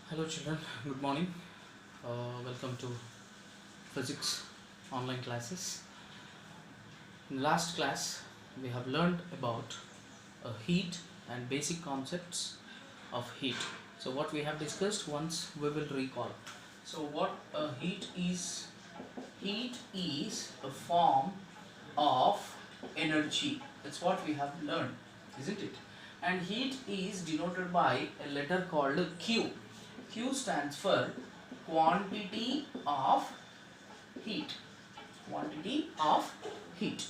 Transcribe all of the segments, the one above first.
Hello children, good morning. Welcome to physics online classes. In last class, we have learned about heat and basic concepts of heat. So what we have discussed once we will recall. So what heat is a form of energy. That's what we have learned, isn't it? And heat is denoted by a letter called Q. Q stands for quantity of heat. Quantity of heat.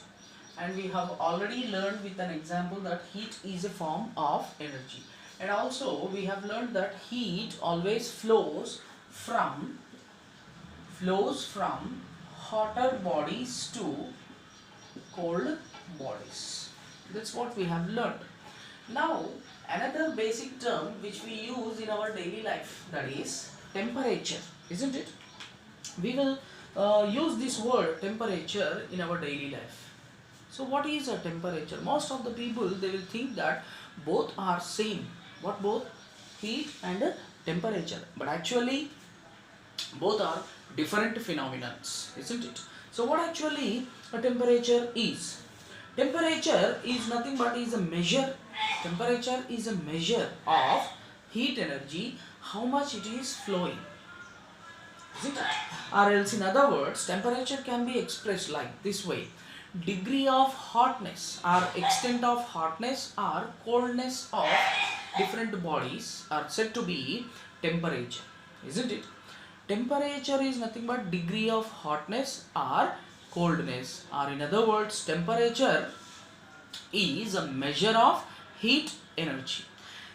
And we have already learned with an example that heat is a form of energy. And also we have learned that heat always flows from hotter bodies to cold bodies. That's what we have learned. Now, another basic term which we use in our daily life, that is temperature, isn't it? We will use this word temperature in our daily life. So what is a temperature? Most of the people, they will think that both are same. What both? Heat and temperature. But actually both are different phenomena, isn't it? So what actually a temperature is? Temperature is nothing but is a measure. Temperature is a measure of heat energy, how much it is flowing, isn't it? Or else in other words, temperature can be expressed like this way: degree of hotness or extent of hotness or coldness of different bodies are said to be temperature, isn't it? Temperature is nothing but degree of hotness or coldness, or in other words, temperature is a measure of heat energy.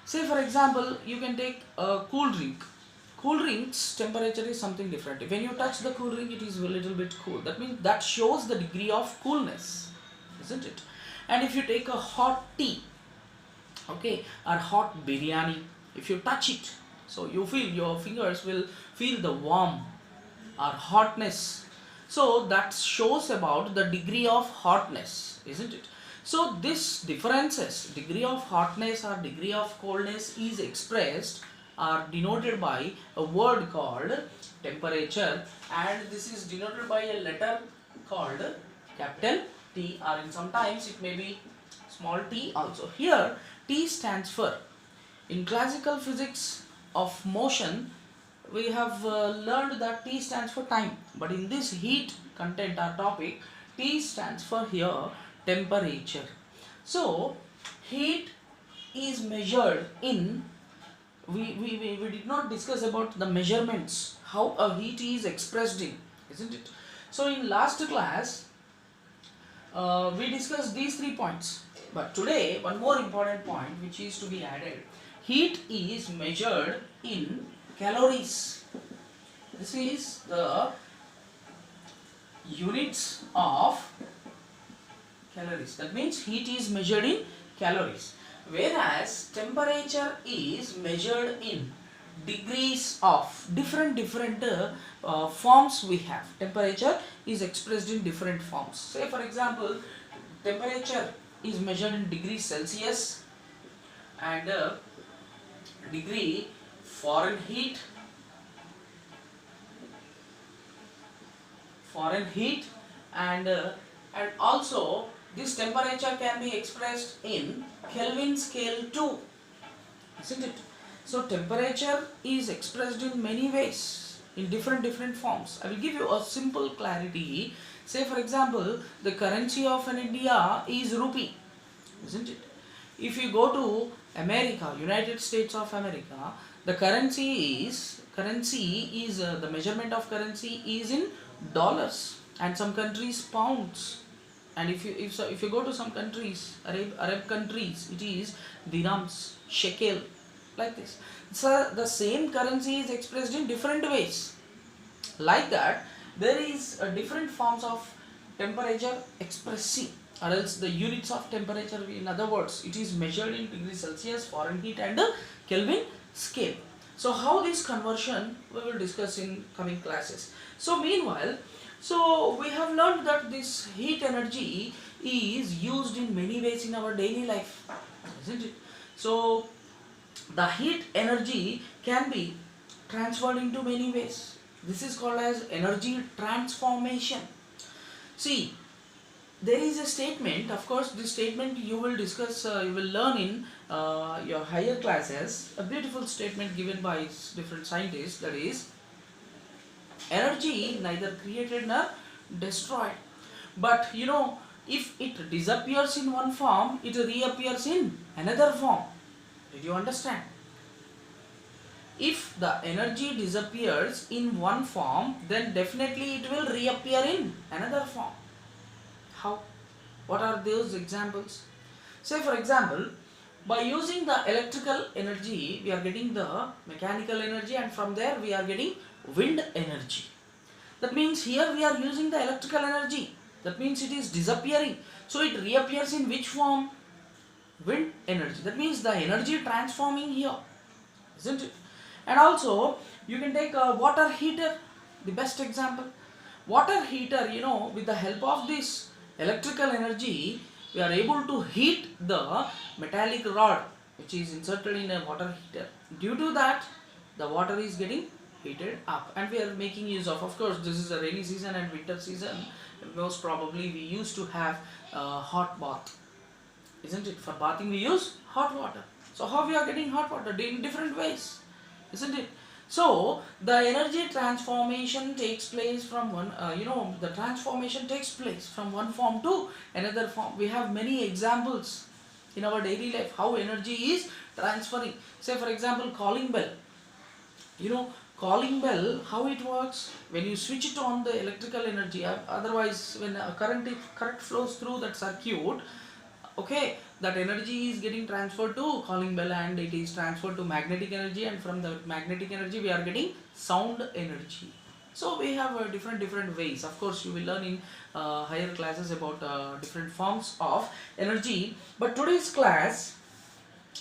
Say for example, you can take a cool drink. Cool drink's temperature is something different. When you touch the cool drink, it is a little bit cool. That means that shows the degree of coolness, isn't it? And if you take a hot tea, okay, or hot biryani, if you touch it, so you feel your fingers will feel the warm or hotness. So that shows about the degree of hotness, isn't it? So this differences, degree of hotness or degree of coldness, is expressed or denoted by a word called temperature, and this is denoted by a letter called capital T, or in sometimes it may be small t also. Here T stands for, in classical physics of motion, we have learned that T stands for time, but in this heat content or topic, T stands for here temperature. So heat is measured in, we did not discuss about the measurements, how a heat is expressed in, isn't it? So in last class we discussed these 3 points, but today one more important point which is to be added: heat is measured in calories. This is the units of calories. That means heat is measured in calories, whereas temperature is measured in degrees of different forms we have. Temperature is expressed in different forms. Say for example, temperature is measured in degrees Celsius and degree Fahrenheit, and also this temperature can be expressed in Kelvin scale too, isn't it? So temperature is expressed in many ways, in different forms. I will give you a simple clarity. Say for example, the currency of an India is rupee, isn't it? If you go to America, United States of America, the currency is the measurement of currency is in dollars, and some countries pounds, and if you go to some countries, Arab countries, it is dirhams, shekel, like this. So the same currency is expressed in different ways. Like that, there is a different forms of temperature expressing, or else the units of temperature, in other words, it is measured in degrees Celsius, Fahrenheit and Kelvin scale. So how this conversion we will discuss in coming classes. So meanwhile, so we have learned that this heat energy is used in many ways in our daily life, isn't it? So the heat energy can be transferred into many ways. This is called as energy transformation. See, there is a statement, of course this statement you will discuss, you will learn in your higher classes, a beautiful statement given by different scientists, that is, energy neither created nor destroyed, but if it disappears in one form, it reappears in another form. Did you understand? If the energy disappears in one form, then definitely it will reappear in another form. How? What are those examples? Say for example, by using the electrical energy, we are getting the mechanical energy, and from there we are getting wind energy. That means here we are using the electrical energy. That means it is disappearing. So it reappears in which form? Wind energy. That means the energy transforming here, isn't it? And also you can take a water heater, the best example. Water heater, with the help of this electrical energy, we are able to heat the metallic rod which is inserted in a water heater. Due to that, the water is getting heated up, and we are making use of course this is a rainy season and winter season, most probably we used to have hot bath, isn't it? For bathing we use hot water. So how we are getting hot water? In different ways, isn't it? So the energy transformation takes place from one, the transformation takes place from one form to another form. We have many examples in our daily life how energy is transferring. Say for example, calling bell. Calling bell, how it works? When you switch it on the electrical energy, otherwise when a current flows through that circuit, okay, that energy is getting transferred to calling bell, and it is transferred to magnetic energy, and from the magnetic energy we are getting sound energy. So we have different ways. Of course you will learn in higher classes about different forms of energy, but today's class,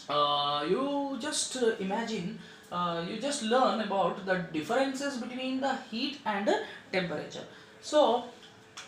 you just imagine, you just learn about the differences between the heat and the temperature. So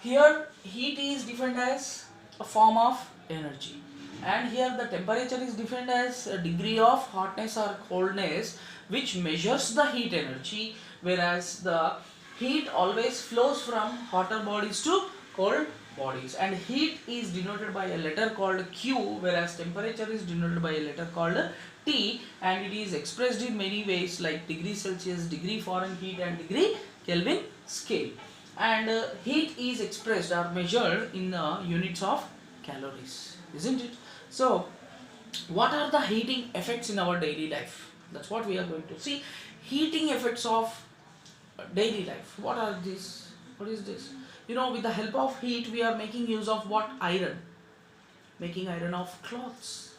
here heat is defined as a form of energy, and here the temperature is defined as a degree of hotness or coldness which measures the heat energy, whereas the heat always flows from hotter bodies to cold bodies, and heat is denoted by a letter called Q, whereas temperature is denoted by a letter called T, and it is expressed in many ways like degree Celsius, degree Fahrenheit, and degree Kelvin scale. And heat is expressed or measured in units of calories, isn't it? So what are the heating effects in our daily life? That's what we are going to see. Heating effects of daily life. What are these? What is this? With the help of heat we are making use of what? Iron. Making iron of clothes.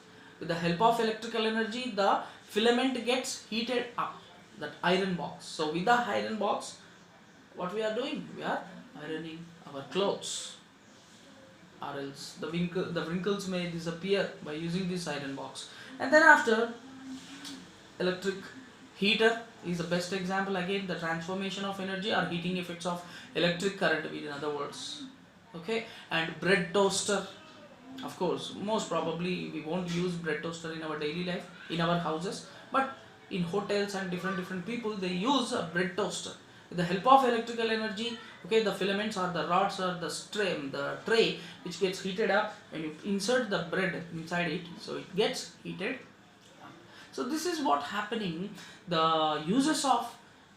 With the help of electrical energy, the filament gets heated up, that iron box. So with the iron box, what we are doing? We are ironing our clothes, or else the wrinkles may disappear by using this iron box. And then after, electric heater is the best example. Again, the transformation of energy or heating effects of electric current, in other words. Okay, and bread toaster. Of course, most probably we won't use bread toaster in our daily life, in our houses, but in hotels and different people, they use a bread toaster. With the help of electrical energy, okay, the filaments or the rods or the tray which gets heated up, and you insert the bread inside it, so it gets heated up. So this is what happening, the uses of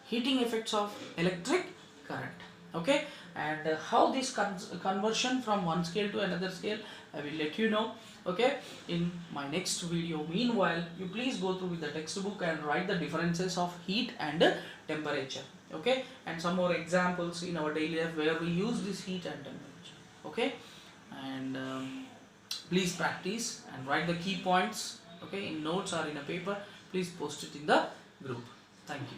heating effects of electric current. Okay, and how this conversion from one scale to another scale, I will let you know, okay, in my next video. Meanwhile, you please go through with the textbook and write the differences of heat and temperature, okay, and some more examples in our daily life where we use this heat and temperature, okay, and please practice and write the key points, okay, in notes or in a paper. Please post it in the group. Thank you.